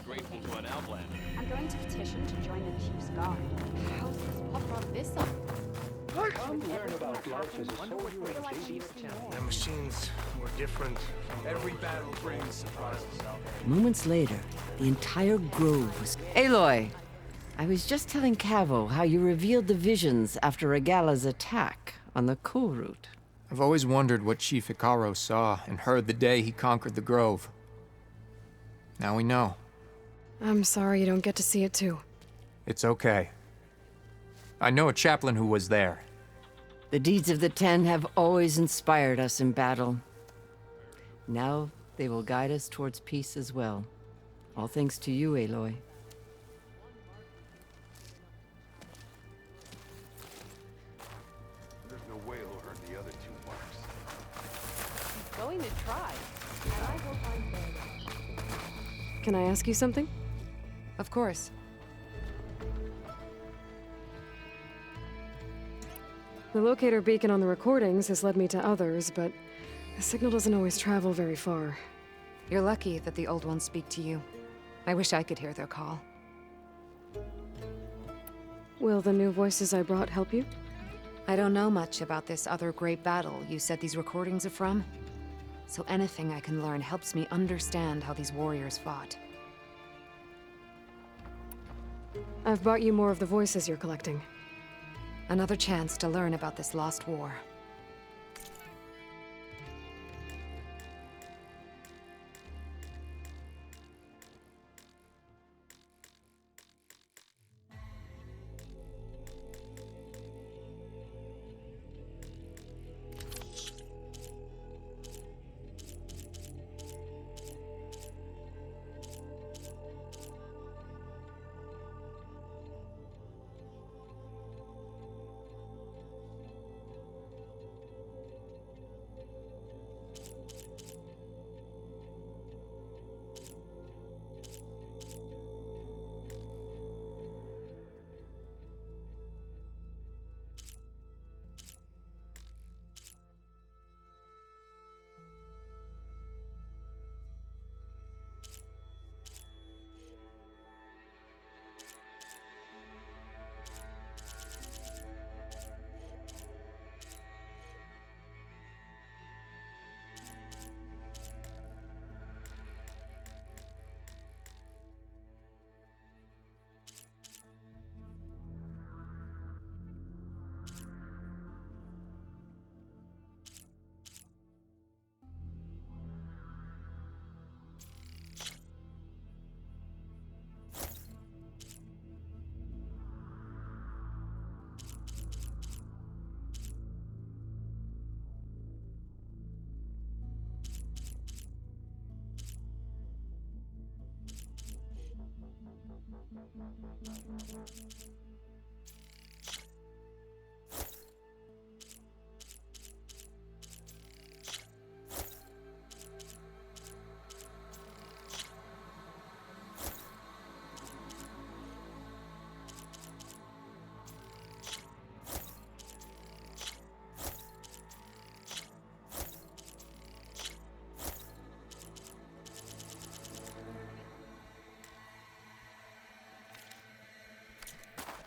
grateful to an Outlander. I'm going to petition to join the Chief's Guard. How's this pop brought this up? Come learn about life as a soldier in JD's channel. The machines were different from Every battle brings surprises. Moments later, the entire grove was... Aloy! I was just telling Cavo how you revealed the visions after Regala's attack on the Cool Route. I've always wondered what Chief Icaro saw and heard the day he conquered the Grove. Now we know. I'm sorry you don't get to see it too. It's okay. I know a chaplain who was there. The deeds of the Ten have always inspired us in battle. Now they will guide us towards peace as well. All thanks to you, Aloy. There's no way he'll earn the other 2 marks. He's going to try. And I hope I'm there. Can I ask you something? Of course. The locator beacon on the recordings has led me to others, but the signal doesn't always travel very far. You're lucky that the old ones speak to you. I wish I could hear their call. Will the new voices I brought help you? I don't know much about this other great battle you said these recordings are from. So anything I can learn helps me understand how these warriors fought. I've brought you more of the voices you're collecting. Another chance to learn about this lost war.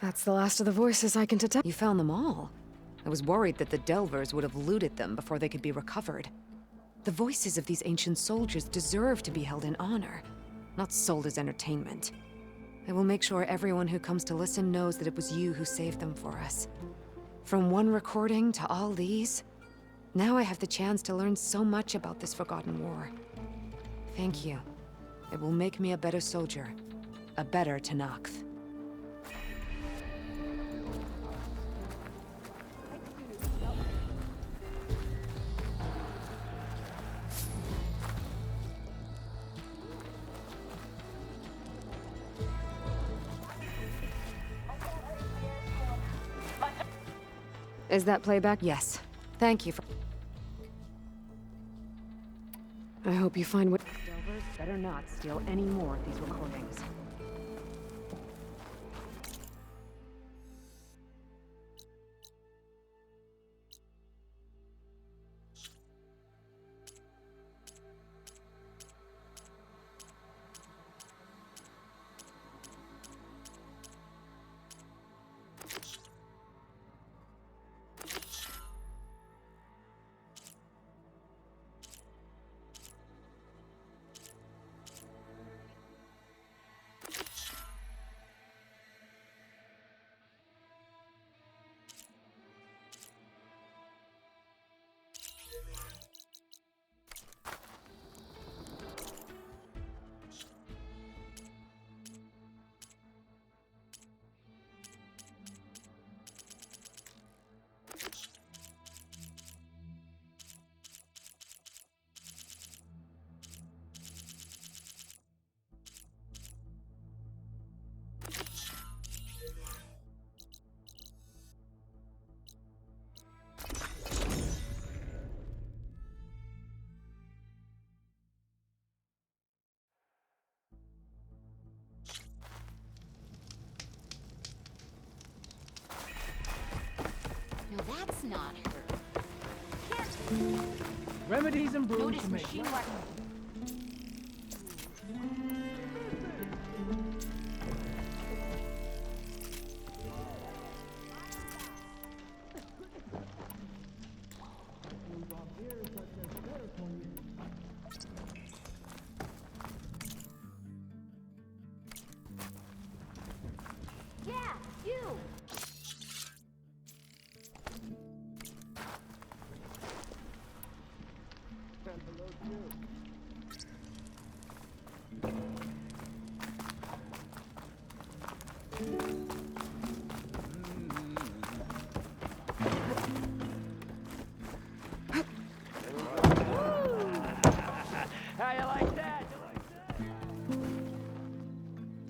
That's the last of the voices I can detect. You found them all. I was worried that the Delvers would have looted them before they could be recovered. The voices of these ancient soldiers deserve to be held in honor, not sold as entertainment. I will make sure everyone who comes to listen knows that it was you who saved them for us. From one recording to all these, now I have the chance to learn so much about this forgotten war. Thank you. It will make me a better soldier, a better Tenakth. Is that playback? Yes. Thank you for... I hope you find what... Delvers better not steal any more of these recordings. not hurt. Remedies and brews Notice to make machine weapons. Yeah, you!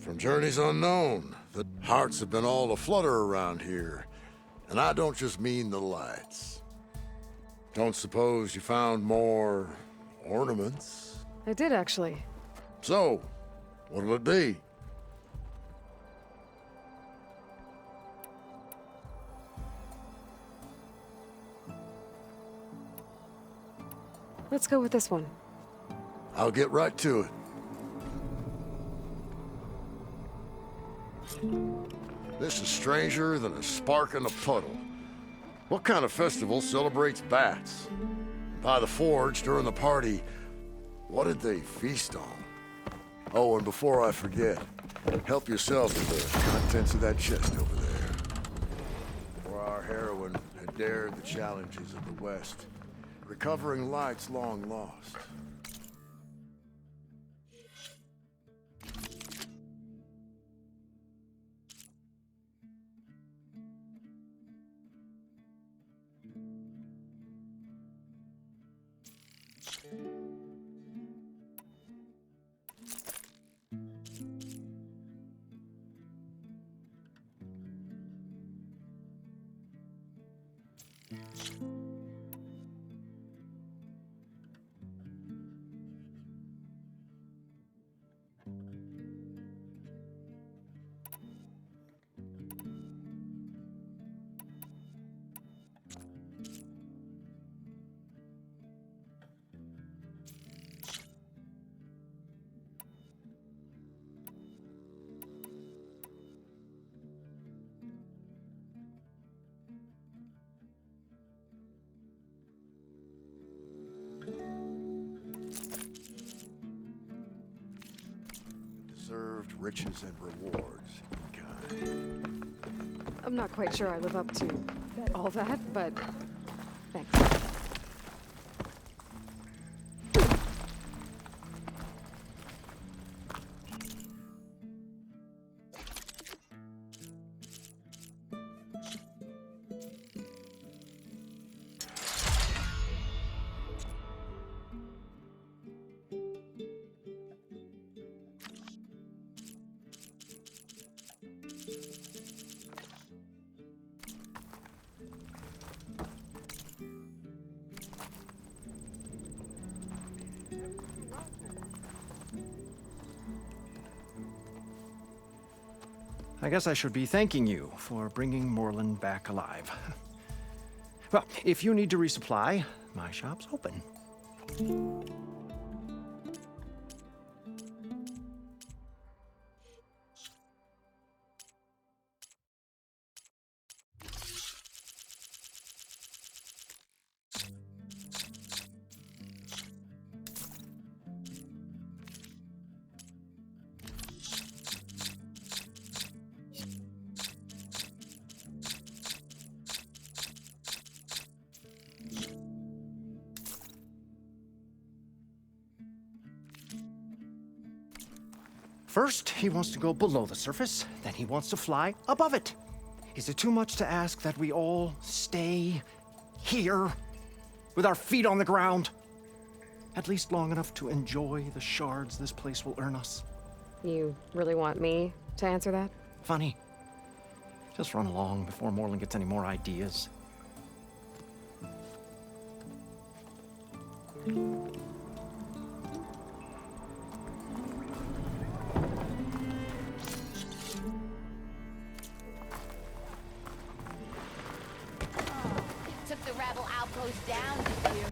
From journeys unknown, the hearts have been all aflutter around here. And I don't just mean the lights. Don't suppose you found more ornaments? I did, actually. So, what'll it be? Let's go with this one. I'll get right to it. This is stranger than a spark in a puddle. What kind of festival celebrates bats? By the forge, during the party, what did they feast on? Oh, and before I forget, help yourself to the contents of that chest over there. For our heroine had dared the challenges of the West, recovering lights long lost. Deserved riches and rewards, kind. I'm not quite sure I live up to all that, but thanks. I guess I should be thanking you for bringing Morlund back alive. Well, if you need to resupply, my shop's open. First, he wants to go below the surface, then he wants to fly above it. Is it too much to ask that we all stay here, with our feet on the ground? At least long enough to enjoy the shards this place will earn us. You really want me to answer that? Funny. Just run along before Morlund gets any more ideas. To goes down this year.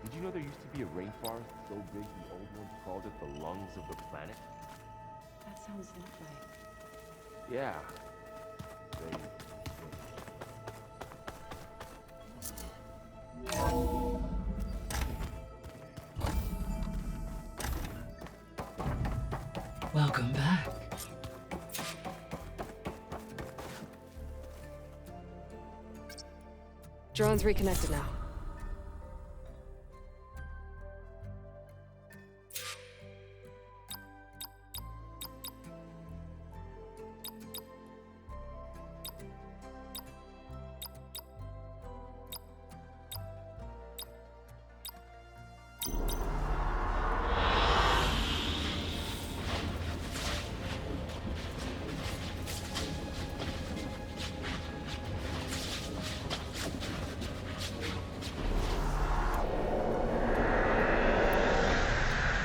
Did you know there used to be a rainforest so big the old ones called it the lungs of the planet? That sounds lovely. Yeah. Welcome back. Drone's reconnected now.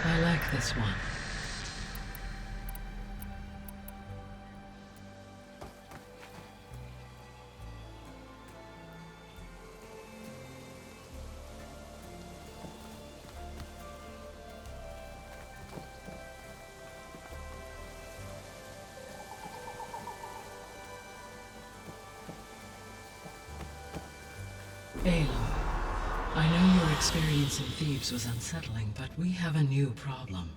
I like this one. Aloy, I know your experience in Thebes was unsettling, but we have a new problem.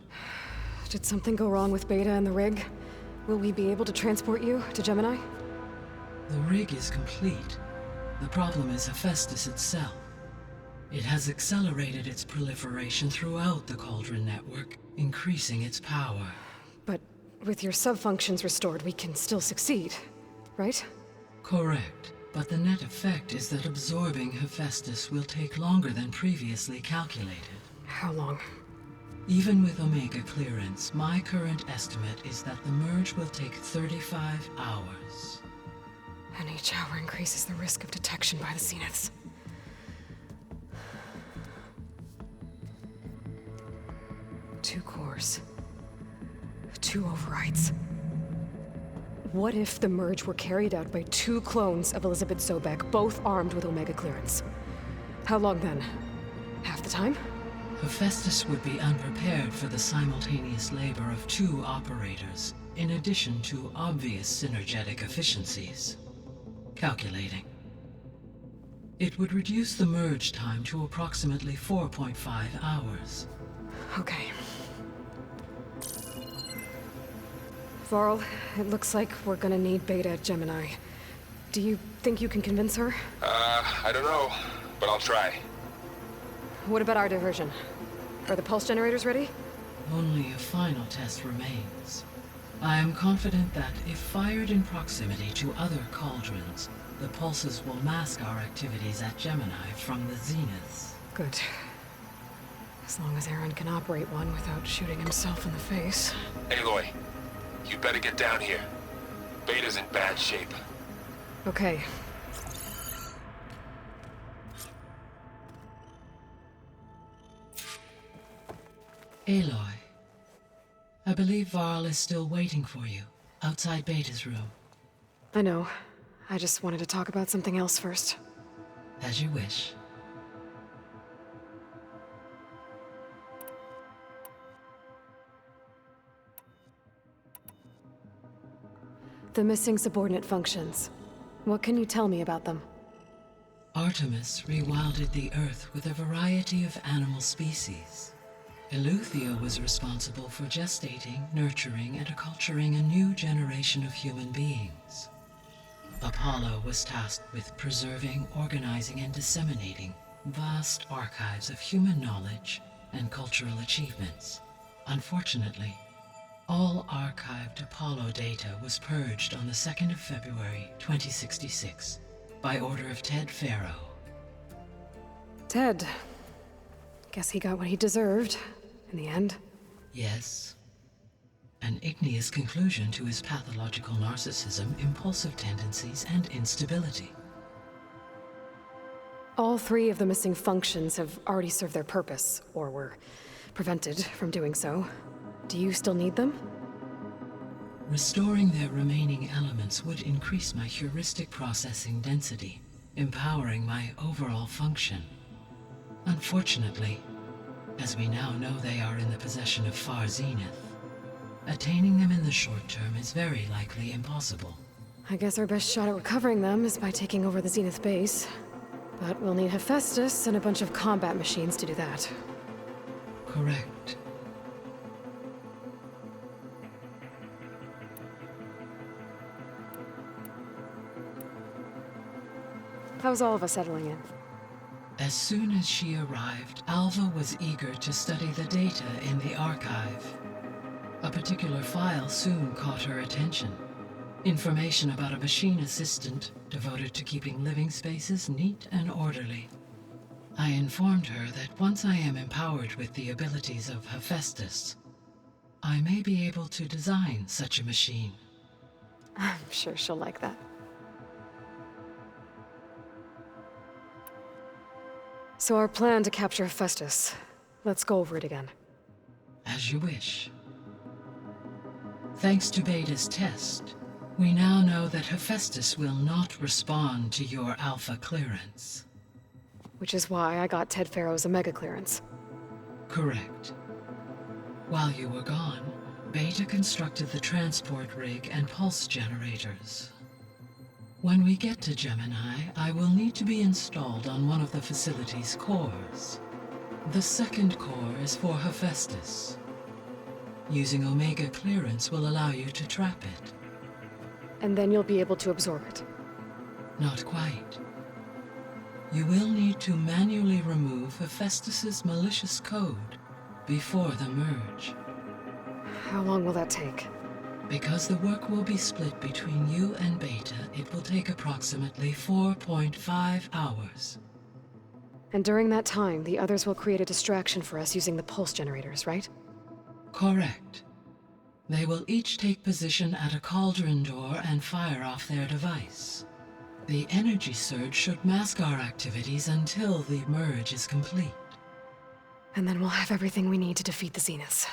Did something go wrong with Beta and the rig? Will we be able to transport you to Gemini? The rig is complete. The problem is Hephaestus itself. It has accelerated its proliferation throughout the Cauldron network, increasing its power. But with your sub-functions restored, we can still succeed, right? Correct. But the net effect is that absorbing Hephaestus will take longer than previously calculated. How long? Even with Omega clearance, my current estimate is that the merge will take 35 hours. And each hour increases the risk of detection by the Zeniths. Two cores. Two overrides. What if the merge were carried out by two clones of Elizabeth Sobek, both armed with Omega clearance? How long then? Half the time? Hephaestus would be unprepared for the simultaneous labor of two operators, in addition to obvious synergetic efficiencies. Calculating. It would reduce the merge time to approximately 4.5 hours. Okay. Varl, it looks like we're gonna need Beta at Gemini. Do you think you can convince her? I don't know, but I'll try. What about our diversion? Are the pulse generators ready? Only a final test remains. I am confident that if fired in proximity to other cauldrons, the pulses will mask our activities at Gemini from the Zeniths. Good. As long as Aaron can operate one without shooting himself in the face. Aloy, you better get down here. Beta's in bad shape. Okay. Aloy, I believe Varl is still waiting for you, outside Beta's room. I know. I just wanted to talk about something else first. As you wish. The missing subordinate functions. What can you tell me about them? Artemis rewilded the Earth with a variety of animal species. Eleuthia was responsible for gestating, nurturing, and acculturating a new generation of human beings. Apollo was tasked with preserving, organizing, and disseminating vast archives of human knowledge and cultural achievements. Unfortunately, all archived Apollo data was purged on the 2nd of February, 2066, by order of Ted Faro. Ted. Guess he got what he deserved, in the end. Yes. An igneous conclusion to his pathological narcissism, impulsive tendencies, and instability. All 3 of the missing functions have already served their purpose, or were prevented from doing so. Do you still need them? Restoring their remaining elements would increase my heuristic processing density, empowering my overall function. Unfortunately, as we now know they are in the possession of Far Zenith, attaining them in the short term is very likely impossible. I guess our best shot at recovering them is by taking over the Zenith base. But we'll need Hephaestus and a bunch of combat machines to do that. Correct. How's all of us settling in? As soon as she arrived, Alva was eager to study the data in the archive. A particular file soon caught her attention. Information about a machine assistant devoted to keeping living spaces neat and orderly. I informed her that once I am empowered with the abilities of Hephaestus, I may be able to design such a machine. I'm sure she'll like that. So our plan to capture Hephaestus. Let's go over it again. As you wish. Thanks to Beta's test, we now know that Hephaestus will not respond to your Alpha clearance. Which is why I got Ted Faro's Omega clearance. Correct. While you were gone, Beta constructed the transport rig and pulse generators. When we get to Gemini, I will need to be installed on one of the facility's cores. The second core is for Hephaestus. Using Omega clearance will allow you to trap it. And then you'll be able to absorb it. Not quite. You will need to manually remove Hephaestus's malicious code before the merge. How long will that take? Because the work will be split between you and Beta, it will take approximately 4.5 hours. And during that time, the others will create a distraction for us using the pulse generators, right? Correct. They will each take position at a cauldron door and fire off their device. The energy surge should mask our activities until the merge is complete. And then we'll have everything we need to defeat the Zeniths.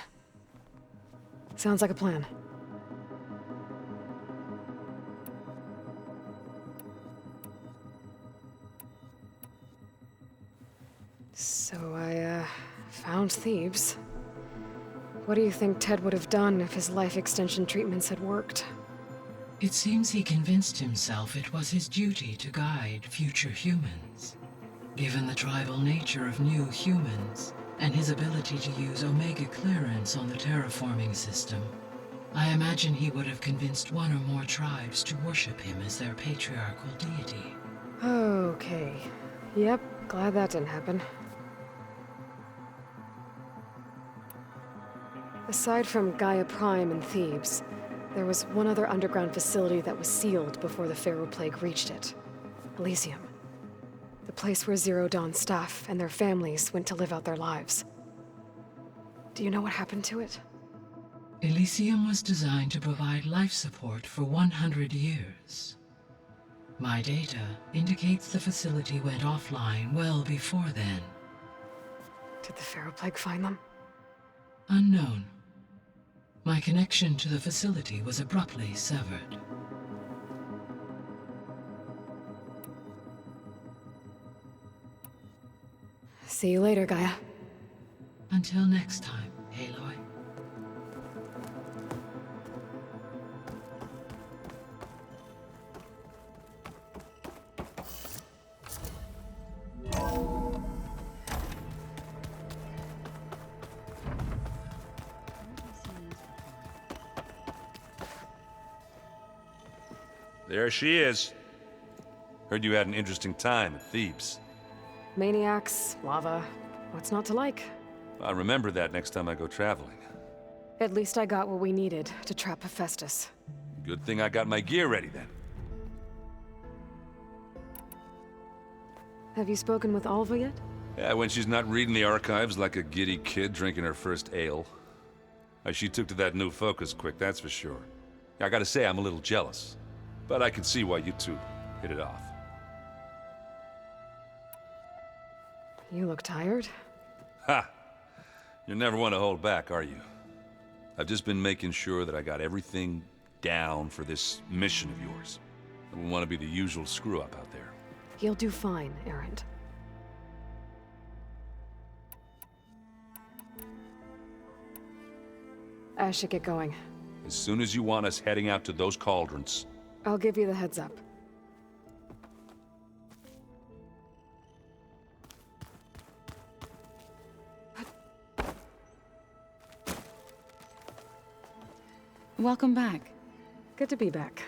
Sounds like a plan. So I, found Thebes. What do you think Ted would have done if his life extension treatments had worked? It seems he convinced himself it was his duty to guide future humans. Given the tribal nature of new humans, and his ability to use Omega clearance on the terraforming system, I imagine he would have convinced one or more tribes to worship him as their patriarchal deity. Okay. Yep, glad that didn't happen. Aside from Gaia Prime and Thebes, there was one other underground facility that was sealed before the Pharaoh Plague reached it. Elysium. The place where Zero Dawn staff and their families went to live out their lives. Do you know what happened to it? Elysium was designed to provide life support for 100 years. My data indicates the facility went offline well before then. Did the Pharaoh Plague find them? Unknown. My connection to the facility was abruptly severed. See you later, Gaia. Until next time, Aloy. There she is. Heard you had an interesting time at Thebes. Maniacs, lava. What's not to like? I'll remember that next time I go traveling. At least I got what we needed to trap Hephaestus. Good thing I got my gear ready then. Have you spoken with Alva yet? Yeah, when she's not reading the archives like a giddy kid drinking her first ale. She took to that new focus quick, that's for sure. I gotta say, I'm a little jealous. But I can see why you two hit it off. You look tired. Ha! You never want to hold back, are you? I've just been making sure that I got everything down for this mission of yours. I don't want to be the usual screw-up out there. You'll do fine, Erend. I should get going. As soon as you want us heading out to those cauldrons. I'll give you the heads up. Welcome back. Good to be back.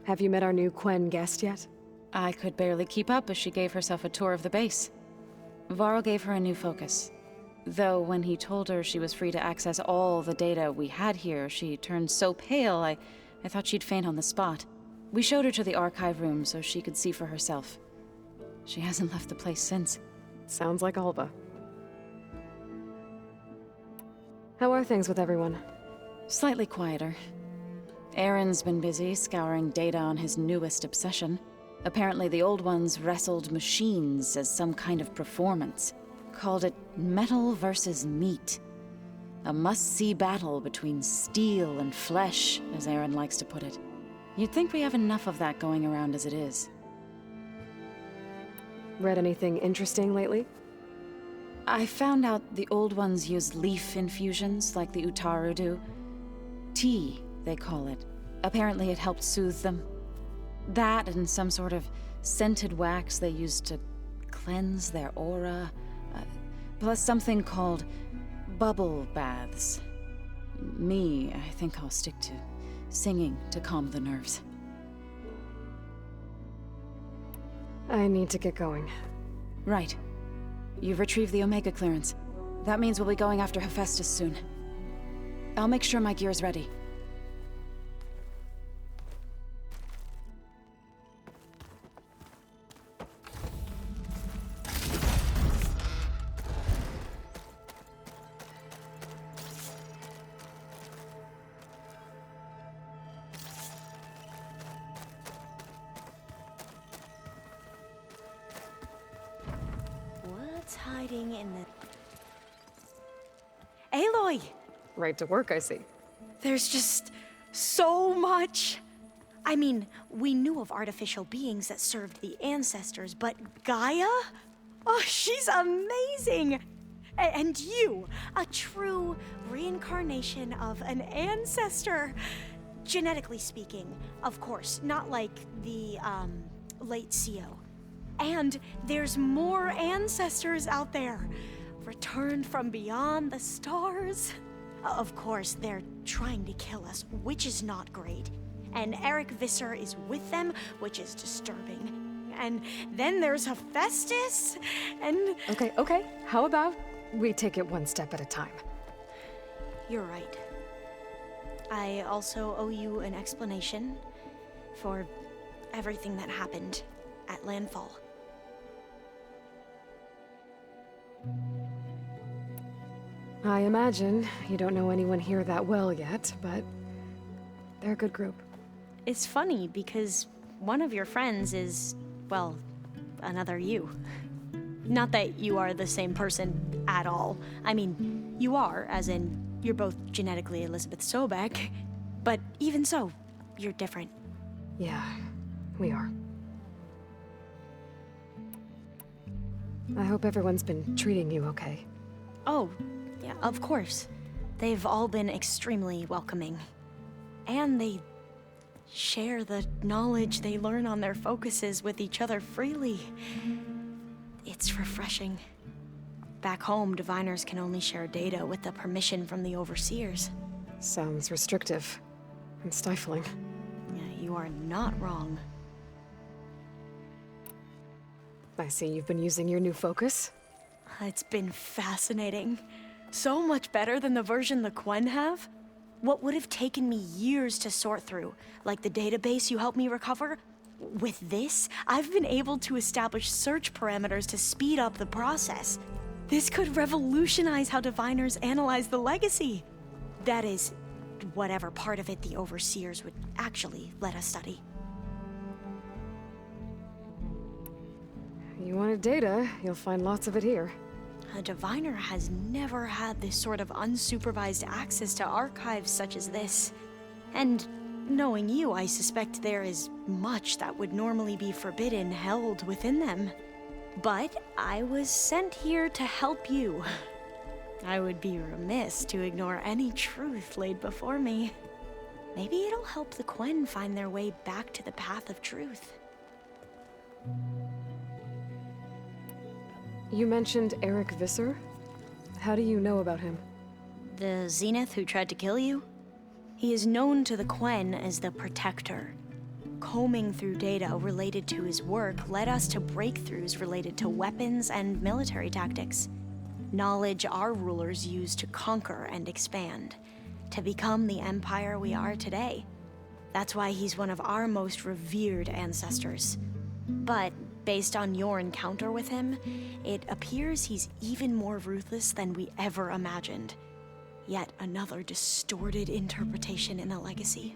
Have you met our new Quen guest yet? I could barely keep up as she gave herself a tour of the base. Varl gave her a new focus. Though when he told her she was free to access all the data we had here, she turned so pale I thought she'd faint on the spot. We showed her to the archive room so she could see for herself. She hasn't left the place since. Sounds like Alba. How are things with everyone? Slightly quieter. Aaron's been busy scouring data on his newest obsession. Apparently the old ones wrestled machines as some kind of performance. Called it metal versus meat. A must-see battle between steel and flesh, as Aaron likes to put it. You'd think we have enough of that going around as it is. Read anything interesting lately? I found out the old ones use leaf infusions like the Utaru do. Tea, they call it. Apparently it helped soothe them. That and some sort of scented wax they used to cleanse their aura. Plus something called bubble baths. Me, I think I'll stick to singing to calm the nerves. I need to get going. Right. You've retrieved the Omega clearance. That means we'll be going after Hephaestus soon. I'll make sure my gear's ready. What's hiding in the... Aloy! Right to work, I see. There's just so much. I mean, we knew of artificial beings that served the ancestors, but Gaia? Oh, she's amazing! And you, a true reincarnation of an ancestor. Genetically speaking, of course, not like the, late CO. And there's more ancestors out there, returned from beyond the stars. Of course, they're trying to kill us, which is not great. And Eric Visser is with them, which is disturbing. And then there's Hephaestus, and... Okay. How about we take it one step at a time? You're right. I also owe you an explanation for everything that happened at Landfall. I imagine you don't know anyone here that well yet, but they're a good group. It's funny because one of your friends is, well, another you. Not that you are the same person at all. I mean, you are, as in, you're both genetically Elizabeth Sobek, but even so, you're different. Yeah, we are. I hope everyone's been treating you okay. Oh, yeah, of course. They've all been extremely welcoming. And they share the knowledge they learn on their focuses with each other freely. It's refreshing. Back home, diviners can only share data with the permission from the overseers. Sounds restrictive and stifling. Yeah, you you are not wrong. I see you've been using your new focus. It's been fascinating. So much better than the version the Quen have. What would have taken me years to sort through, like the database you helped me recover, with this, I've been able to establish search parameters to speed up the process. This could revolutionize how diviners analyze the legacy. That is, whatever part of it the Overseers would actually let us study. You wanted data, you'll find lots of it here. A diviner has never had this sort of unsupervised access to archives such as this. And knowing you, I suspect there is much that would normally be forbidden held within them. But I was sent here to help you. I would be remiss to ignore any truth laid before me. Maybe it'll help the Quen find their way back to the path of truth. You mentioned Eric Visser? How do you know about him? The Zenith who tried to kill you? He is known to the Quen as the Protector. Combing through data related to his work led us to breakthroughs related to weapons and military tactics. Knowledge our rulers used to conquer and expand, to become the empire we are today. That's why he's one of our most revered ancestors. But based on your encounter with him, it appears he's even more ruthless than we ever imagined. Yet another distorted interpretation in the legacy.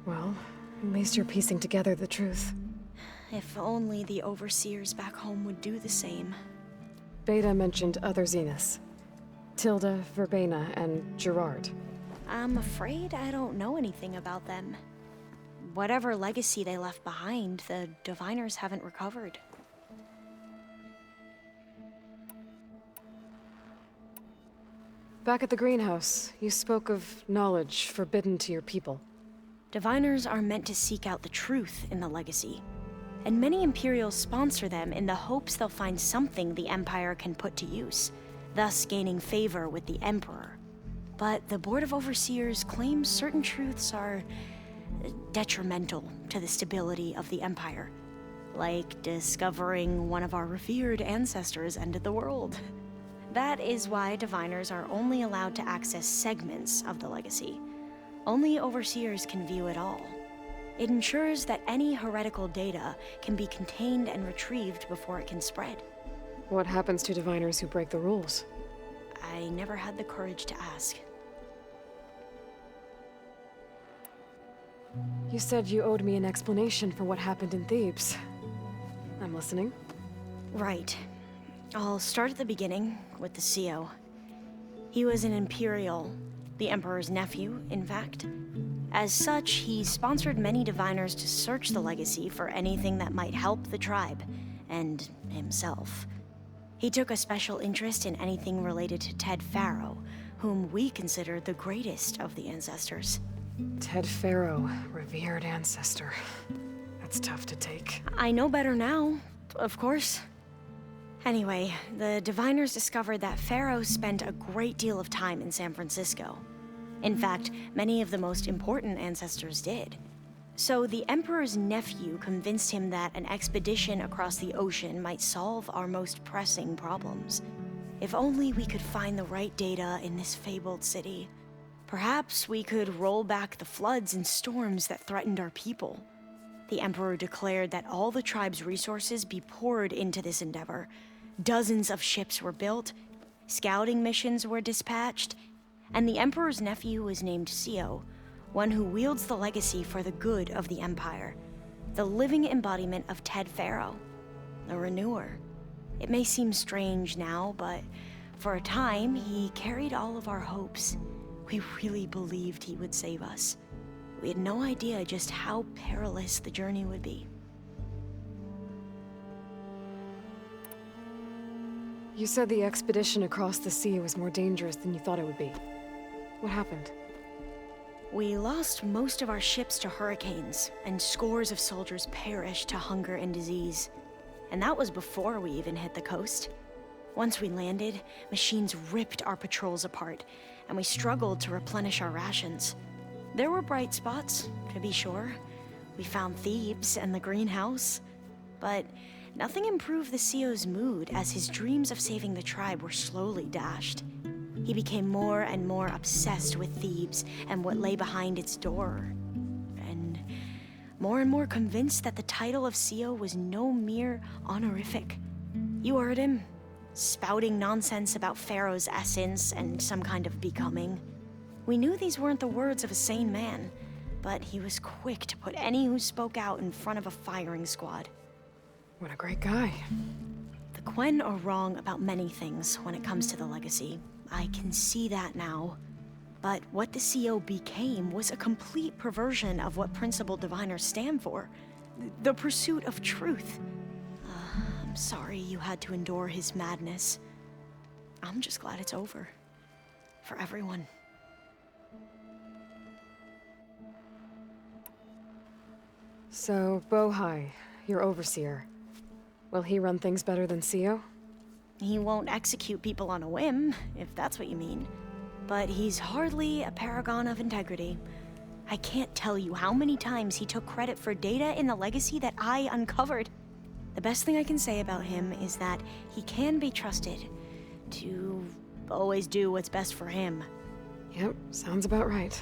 Well, at least you're piecing together the truth. If only the Overseers back home would do the same. Beta mentioned other Zeniths. Tilda, Verbena, and Gerard. I'm afraid I don't know anything about them. Whatever legacy they left behind, the diviners haven't recovered. Back at the greenhouse, you spoke of knowledge forbidden to your people. Diviners are meant to seek out the truth in the legacy, and many Imperials sponsor them in the hopes they'll find something the Empire can put to use, thus gaining favor with the Emperor. But the Board of Overseers claims certain truths are detrimental to the stability of the Empire, like discovering one of our revered ancestors ended the world. That is why diviners are only allowed to access segments of the legacy. Only Overseers can view it all. It ensures that any heretical data can be contained and retrieved before it can spread. What happens to diviners who break the rules? I never had the courage to ask. You said you owed me an explanation for what happened in Thebes. I'm listening. Right. I'll start at the beginning, with the CO. He was an Imperial, the Emperor's nephew, in fact. As such, he sponsored many diviners to search the legacy for anything that might help the tribe, and himself. He took a special interest in anything related to Ted Faro, whom we consider the greatest of the ancestors. Ted Faro, revered ancestor. That's tough to take. I know better now, of course. Anyway, the diviners discovered that Faro spent a great deal of time in San Francisco. In fact, many of the most important ancestors did. So the Emperor's nephew convinced him that an expedition across the ocean might solve our most pressing problems. If only we could find the right data in this fabled city. Perhaps we could roll back the floods and storms that threatened our people. The Emperor declared that all the tribe's resources be poured into this endeavor. Dozens of ships were built, scouting missions were dispatched, and the Emperor's nephew was named CO, one who wields the legacy for the good of the Empire, the living embodiment of Ted Faro, the Renewer. It may seem strange now, but for a time, he carried all of our hopes. We really believed he would save us. We had no idea just how perilous the journey would be. You said the expedition across the sea was more dangerous than you thought it would be. What happened? We lost most of our ships to hurricanes, and scores of soldiers perished to hunger and disease. And that was before we even hit the coast. Once we landed, machines ripped our patrols apart, and we struggled to replenish our rations. There were bright spots, to be sure. We found Thebes and the greenhouse. But nothing improved the CEO's mood as his dreams of saving the tribe were slowly dashed. He became more and more obsessed with Thebes and what lay behind its door. And more convinced that the title of CEO was no mere honorific. You heard him, spouting nonsense about Pharaoh's essence and some kind of becoming. We knew these weren't the words of a sane man, but he was quick to put any who spoke out in front of a firing squad. What a great guy. The Quen are wrong about many things when it comes to the legacy. I can see that now. But what the CEO became was a complete perversion of what principled diviners stand for. The pursuit of truth. I'm sorry you had to endure his madness. I'm just glad it's over. For everyone. So, Bohai, your overseer. Will he run things better than CEO? He won't execute people on a whim, if that's what you mean. But he's hardly a paragon of integrity. I can't tell you how many times he took credit for data in the legacy that I uncovered. The best thing I can say about him is that he can be trusted to always do what's best for him. Yep, sounds about right.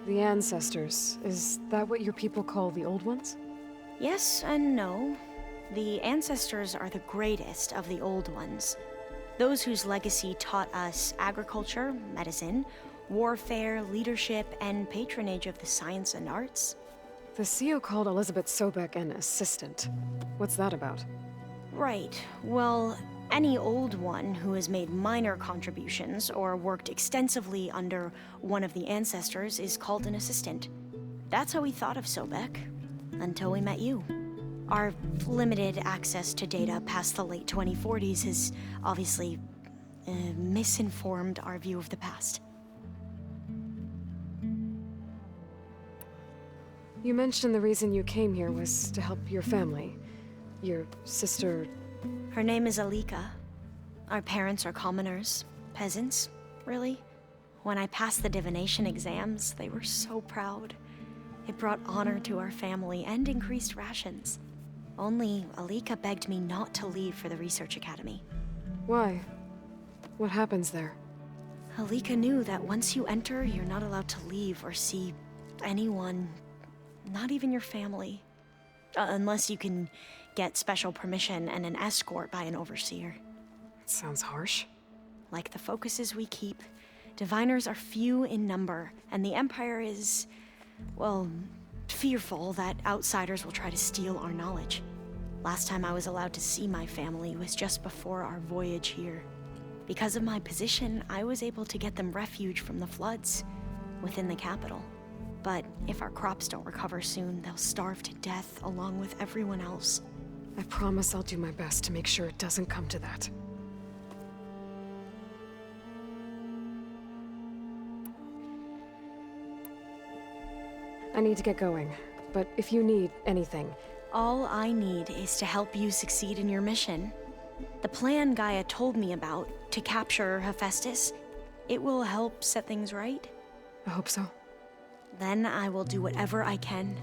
The ancestors, is that what your people call the old ones? Yes and no. The ancestors are the greatest of the old ones. Those whose legacy taught us agriculture, medicine, warfare, leadership, and patronage of the science and arts. The CEO called Elizabeth Sobek an assistant. What's that about? Right. Well, any old one who has made minor contributions or worked extensively under one of the ancestors is called an assistant. That's how we thought of Sobek, until we met you. Our limited access to data past the late 2040s has obviously misinformed our view of the past. You mentioned the reason you came here was to help your family. Your sister... Her name is Alika. Our parents are commoners. Peasants, really. When I passed the divination exams, they were so proud. It brought honor to our family and increased rations. Only Alika begged me not to leave for the research academy. Why? What happens there? Alika knew that once you enter, you're not allowed to leave or see anyone, not even your family. Unless you can get special permission and an escort by an overseer. That sounds harsh. Like the focuses we keep, diviners are few in number, and the Empire is, well, fearful that outsiders will try to steal our knowledge. Last time I was allowed to see my family was just before our voyage here. Because of my position, I was able to get them refuge from the floods within the capital. But if our crops don't recover soon, they'll starve to death along with everyone else. I promise I'll do my best to make sure it doesn't come to that. I need to get going, but if you need anything... All I need is to help you succeed in your mission. The plan Gaia told me about, to capture Hephaestus, it will help set things right. I hope so. Then I will do whatever I can.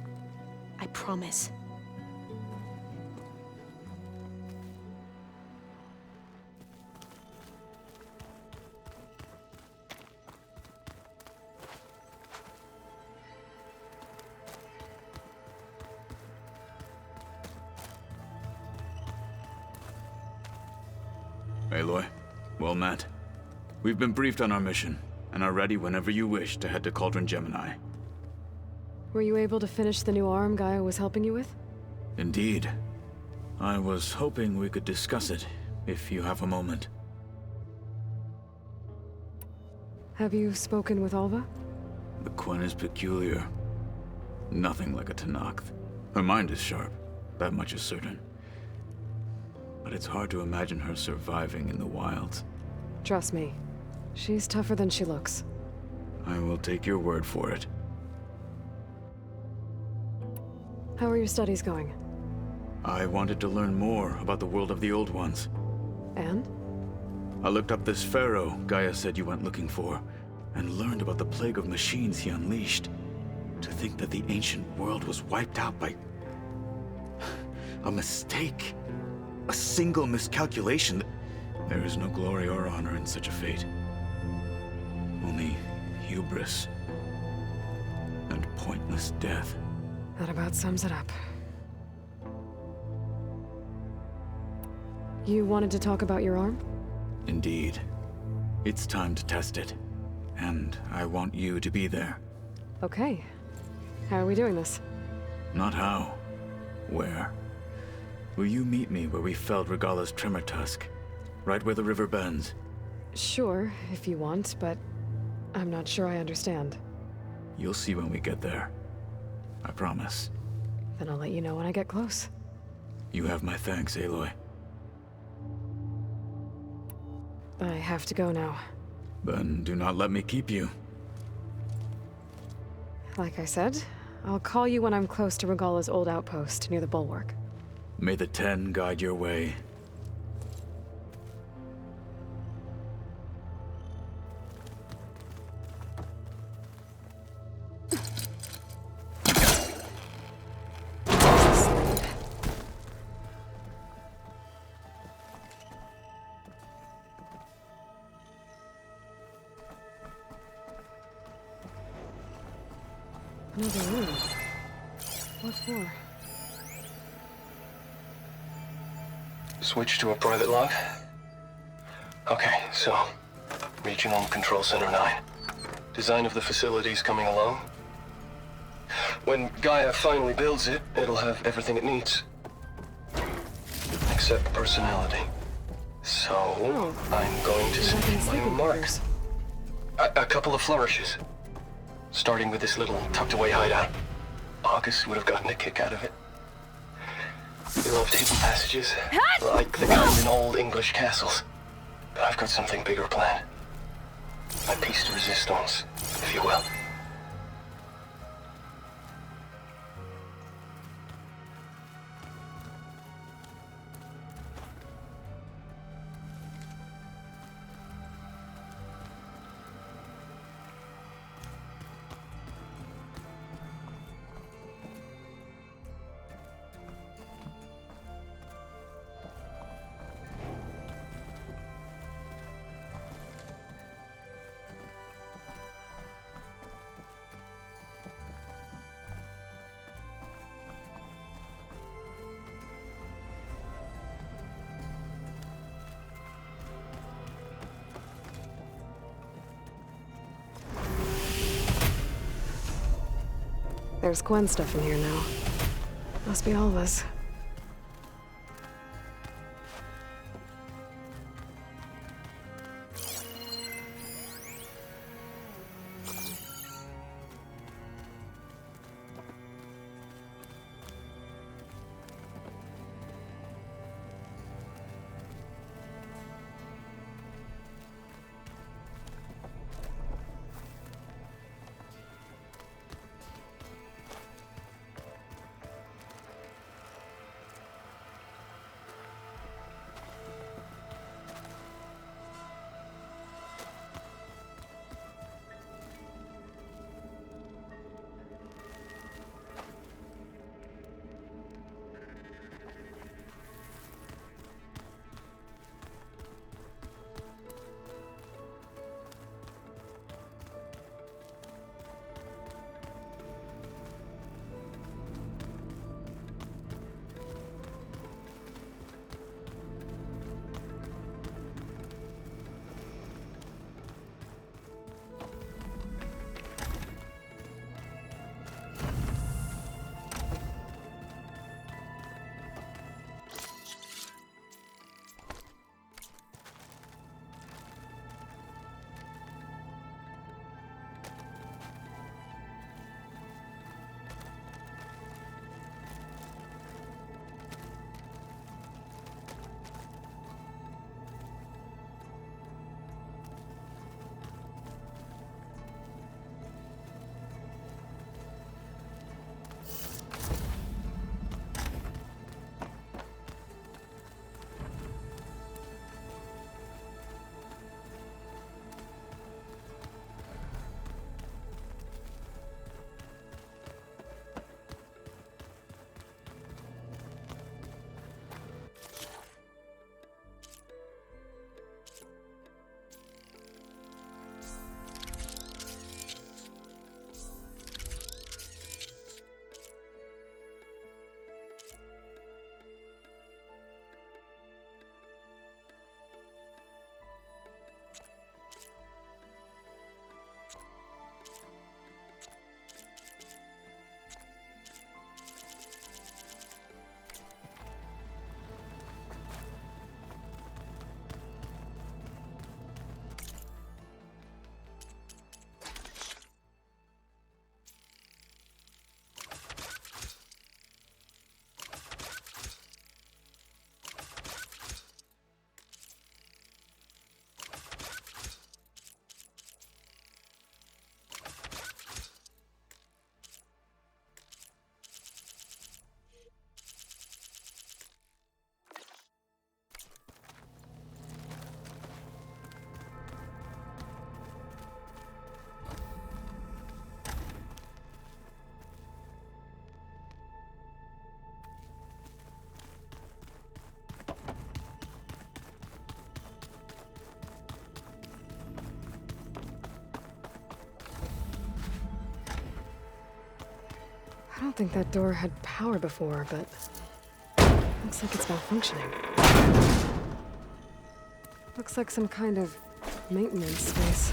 I promise. Aloy, well met. We've been briefed on our mission, and are ready whenever you wish to head to Cauldron Gemini. Were you able to finish the new arm Gaia was helping you with? Indeed. I was hoping we could discuss it, if you have a moment. Have you spoken with Alva? The Quen is peculiar. Nothing like a Tenakth. Her mind is sharp, that much is certain. But it's hard to imagine her surviving in the wilds. Trust me, she's tougher than she looks. I will take your word for it. How are your studies going? I wanted to learn more about the world of the Old Ones. And? I looked up this pharaoh Gaia said you went looking for, and learned about the plague of machines he unleashed. To think that the ancient world was wiped out by a mistake. A single miscalculation. There is no glory or honor in such a fate. Only hubris and pointless death. That about sums it up. You wanted to talk about your arm? Indeed. It's time to test it. And I want you to be there. Okay. How are we doing this? Not how. Where? Will you meet me where we felled Regalla's tremor tusk? Right where the river bends? Sure, if you want, but I'm not sure I understand. You'll see when we get there. I promise. Then I'll let you know when I get close. You have my thanks, Aloy. I have to go now. Then do not let me keep you. Like I said, I'll call you when I'm close to Regalla's old outpost near the bulwark. May the Ten guide your way. Another room. What for? Switch to a private log. Okay, so Regional Control Center 9. Design of the facility's coming along. When Gaia finally builds it, it'll have everything it needs. Except personality. So, I'm going to see my mark. A couple of flourishes. Starting with this little tucked-away hideout. August would have gotten a kick out of it. He loved hidden passages, like the kind in old English castles. But I've got something bigger planned. My piece de resistance, if you will. There's Gwen stuff in here now. Must be all of us. think that door had power before, but looks like it's malfunctioning. Looks like some kind of maintenance space.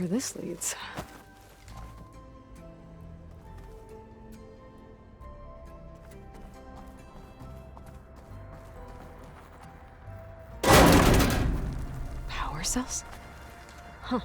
This leads. Power cells? Huh.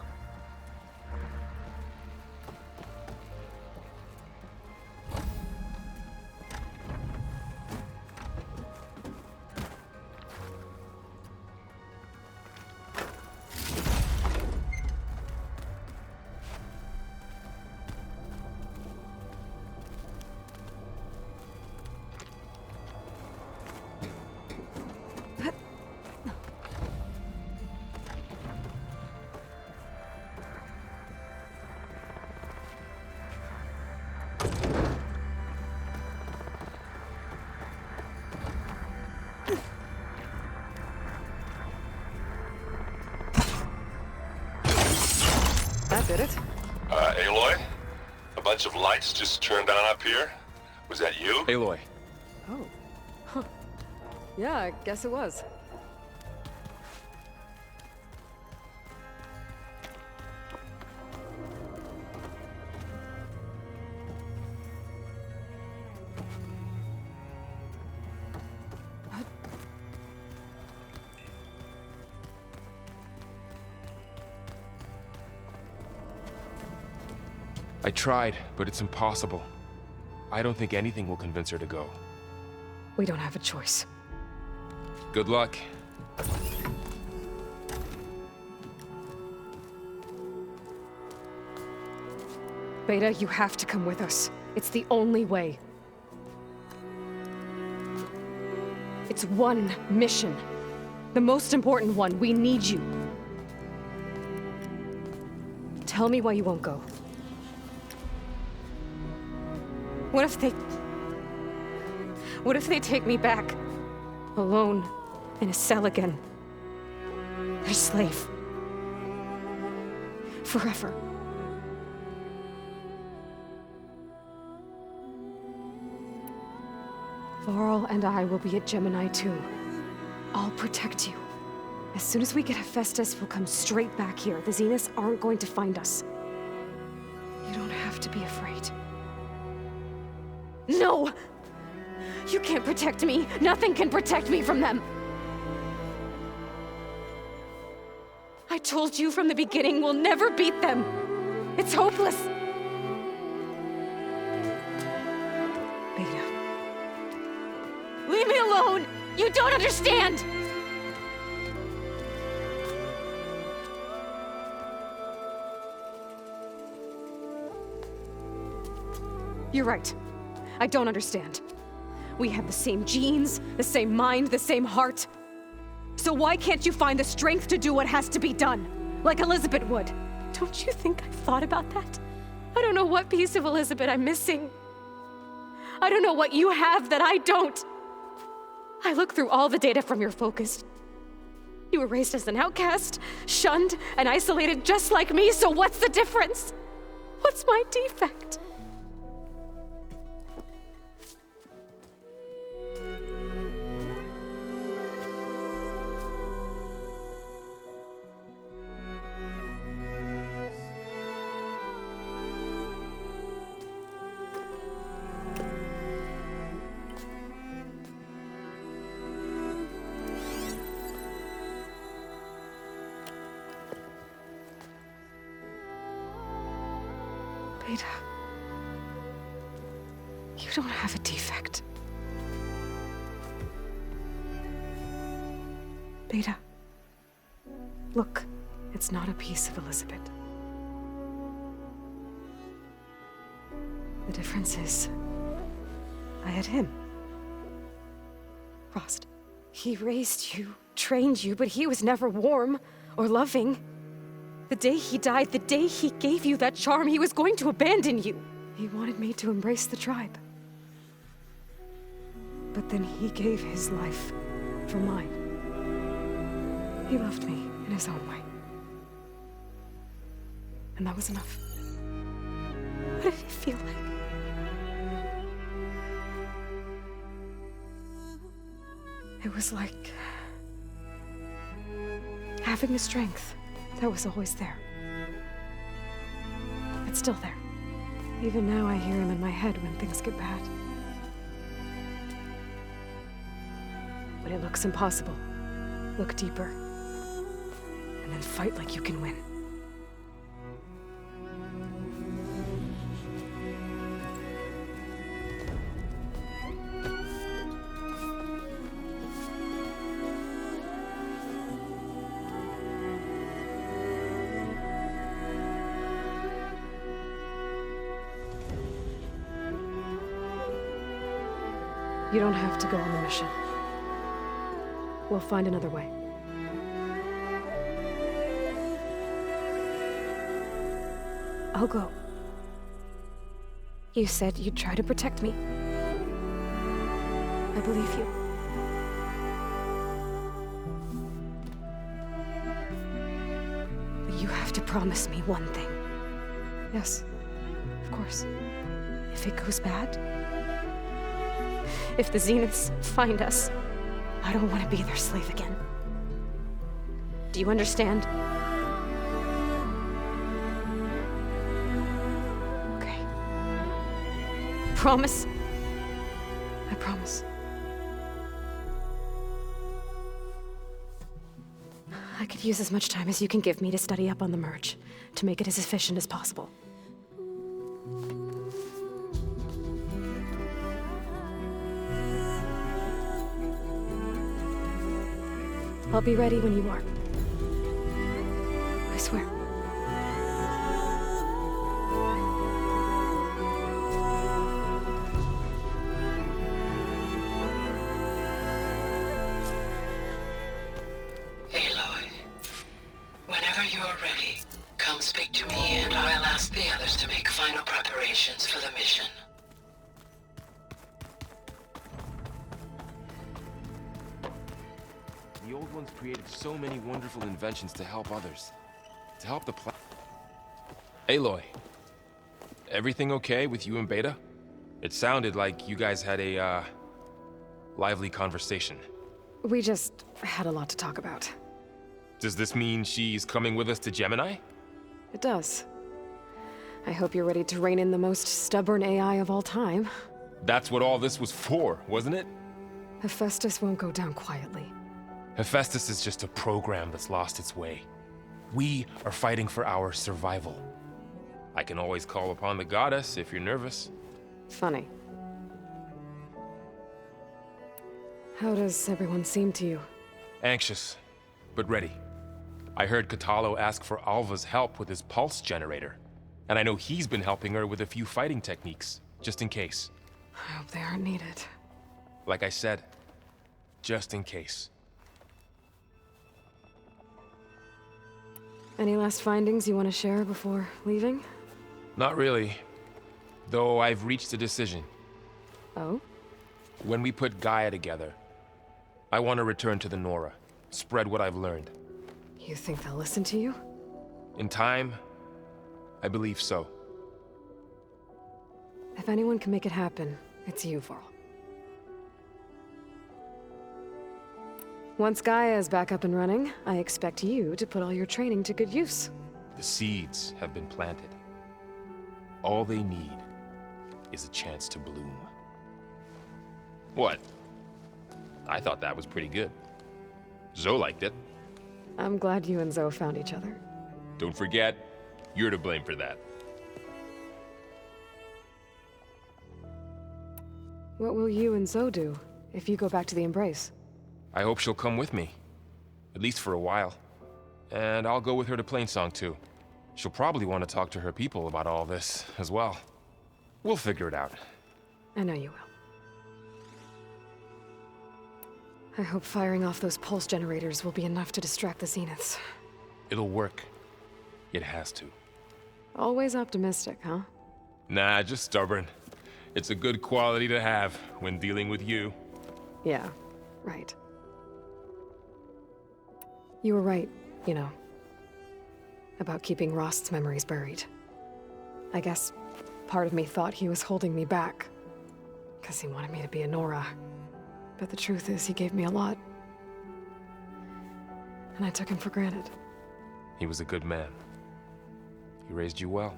That did it. Aloy? A bunch of lights just turned on up here? Was that you? Aloy. Oh. Huh. Yeah, I guess it was. I tried, but it's impossible. I don't think anything will convince her to go. We don't have a choice. Good luck. Beta, you have to come with us. It's the only way. It's one mission. The most important one. We need you. Tell me why you won't go. What if they take me back? Alone, in a cell again. A slave. Forever. Varl and I will be at Gemini 2. I'll protect you. As soon as we get Hephaestus, we'll come straight back here. The Zeniths aren't going to find us. You don't have to be afraid. No! You can't protect me. Nothing can protect me from them. I told you from the beginning we'll never beat them. It's hopeless. Beta. Leave me alone! You don't understand! You're right. I don't understand. We have the same genes, the same mind, the same heart. So why can't you find the strength to do what has to be done? Like Elizabeth would. Don't you think I've thought about that? I don't know what piece of Elizabeth I'm missing. I don't know what you have that I don't. I look through all the data from your focus. You were raised as an outcast, shunned, and isolated just like me, so what's the difference? What's my defect? Beta, you don't have a defect. Beta, look, it's not a piece of Elizabeth. The difference is, I had him. Frost. He raised you, trained you, but he was never warm or loving. The day he died, the day he gave you that charm, he was going to abandon you. He wanted me to embrace the tribe. But then he gave his life for mine. He loved me in his own way. And that was enough. What did it feel like? It was like having a strength that was always there. It's still there. Even now I hear him in my head when things get bad. When it looks impossible, look deeper. And then fight like you can win. You don't have to go on the mission. We'll find another way. I'll go. You said you'd try to protect me. I believe you. But you have to promise me one thing. Yes, of course. If it goes bad, if the Zeniths find us, I don't want to be their slave again. Do you understand? Okay. Promise? I promise. I could use as much time as you can give me to study up on the merge, to make it as efficient as possible. I'll be ready when you are. I swear. Aloy, whenever you're ready, come speak to me and I'll ask the others to make final preparations for the mission. The old ones created so many wonderful inventions to help others. To help the planet. Aloy, everything okay with you and Beta? It sounded like you guys had a, lively conversation. We just had a lot to talk about. Does this mean she's coming with us to Gemini? It does. I hope you're ready to rein in the most stubborn AI of all time. That's what all this was for, wasn't it? Hephaestus won't go down quietly. Hephaestus is just a program that's lost its way. We are fighting for our survival. I can always call upon the goddess if you're nervous. Funny. How does everyone seem to you? Anxious, but ready. I heard Kotallo ask for Alva's help with his pulse generator. And I know he's been helping her with a few fighting techniques, just in case. I hope they aren't needed. Like I said, just in case. Any last findings you want to share before leaving? Not really. Though I've reached a decision. Oh? When we put Gaia together, I want to return to the Nora. Spread what I've learned. You think they'll listen to you? In time, I believe so. If anyone can make it happen, it's you, Varl. Once Gaia is back up and running, I expect you to put all your training to good use. The seeds have been planted. All they need is a chance to bloom. What? I thought that was pretty good. Zoe liked it. I'm glad you and Zoe found each other. Don't forget, you're to blame for that. What will you and Zoe do if you go back to the Embrace? I hope she'll come with me. At least for a while. And I'll go with her to Plainsong too. She'll probably want to talk to her people about all this as well. We'll figure it out. I know you will. I hope firing off those pulse generators will be enough to distract the Zeniths. It'll work. It has to. Always optimistic, huh? Nah, just stubborn. It's a good quality to have when dealing with you. Yeah, right. You were right, you know, about keeping Rost's memories buried. I guess part of me thought he was holding me back, because he wanted me to be a Nora. But the truth is, he gave me a lot. And I took him for granted. He was a good man. He raised you well.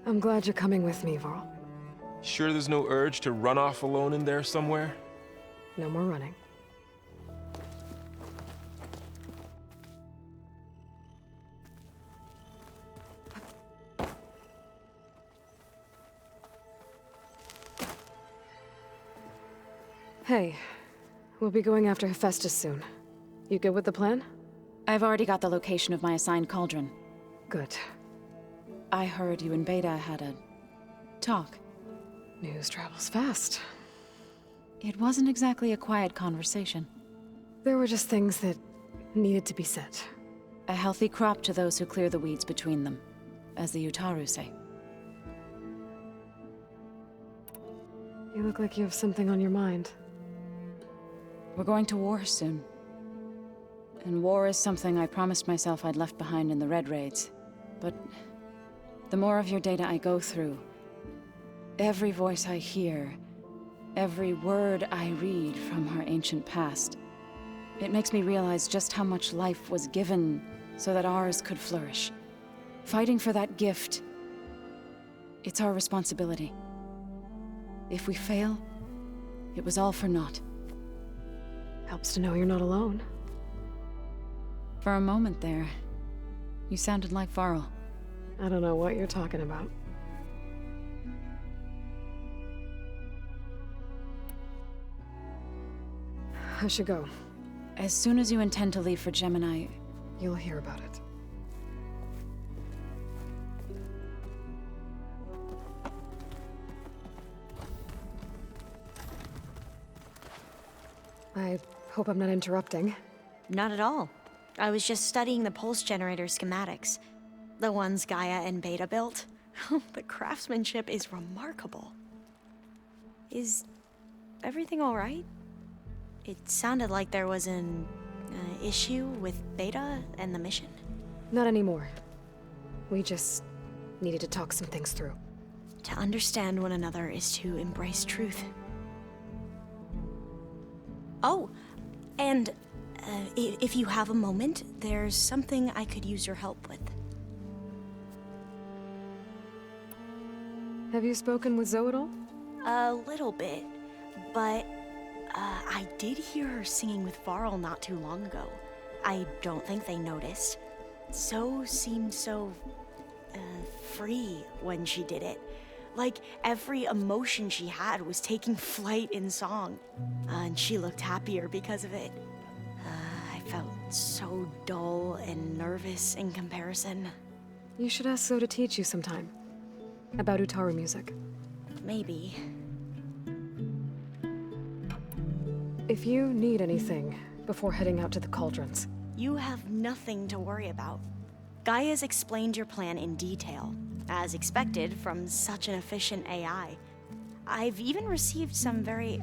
I'm glad you're coming with me, Varl. Sure there's no urge to run off alone in there somewhere? No more running. Hey, we'll be going after Hephaestus soon. You good with the plan? I've already got the location of my assigned cauldron. Good. I heard you and Beta had a talk. News travels fast. It wasn't exactly a quiet conversation. There were just things that needed to be said. A healthy crop to those who clear the weeds between them, as the Utaru say. You look like you have something on your mind. We're going to war soon. And war is something I promised myself I'd left behind in the Red Raids. But the more of your data I go through, every voice I hear, every word I read from our ancient past, it makes me realize just how much life was given so that ours could flourish. Fighting for that gift, it's our responsibility. If we fail, it was all for naught. Helps to know you're not alone. For a moment there, you sounded like Varl. I don't know what you're talking about. I should go. As soon as you intend to leave for Gemini, you'll hear about it. I hope I'm not interrupting. Not at all. I was just studying the pulse generator schematics. The ones Gaia and Beta built. The craftsmanship is remarkable. Is everything all right? It sounded like there was an issue with Beta and the mission. Not anymore. We just needed to talk some things through. To understand one another is to embrace truth. Oh, and if you have a moment, there's something I could use your help with. Have you spoken with Zoe at all? A little bit, but I did hear her singing with Varl not too long ago. I don't think they noticed. Zoe seemed so free when she did it. Like every emotion she had was taking flight in song. And she looked happier because of it. I felt so dull and nervous in comparison. You should ask Zoe to teach you sometime. About Utaru music. Maybe. If you need anything before heading out to the cauldrons. You have nothing to worry about. Gaia's explained your plan in detail, as expected from such an efficient AI. I've even received some very,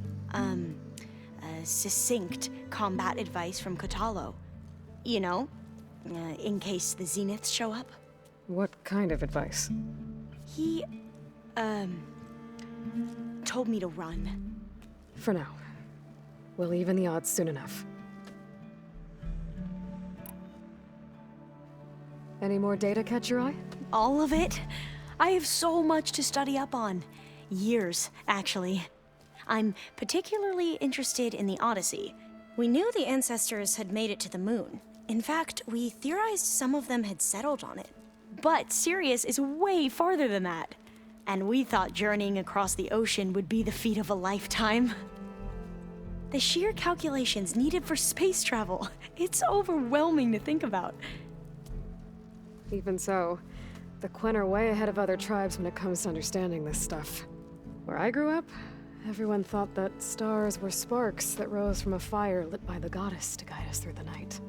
succinct combat advice from Kotallo. You know, in case the Zeniths show up. What kind of advice? He, told me to run. For now. We'll even the odds soon enough. Any more data catch your eye? All of it? I have so much to study up on. Years, actually. I'm particularly interested in the Odyssey. We knew the ancestors had made it to the moon. In fact, we theorized some of them had settled on it. But Sirius is way farther than that. And we thought journeying across the ocean would be the feat of a lifetime. The sheer calculations needed for space travel, it's overwhelming to think about. Even so, the Quen are way ahead of other tribes when it comes to understanding this stuff. Where I grew up, Everyone thought that stars were sparks that rose from a fire lit by the goddess to guide us through the night.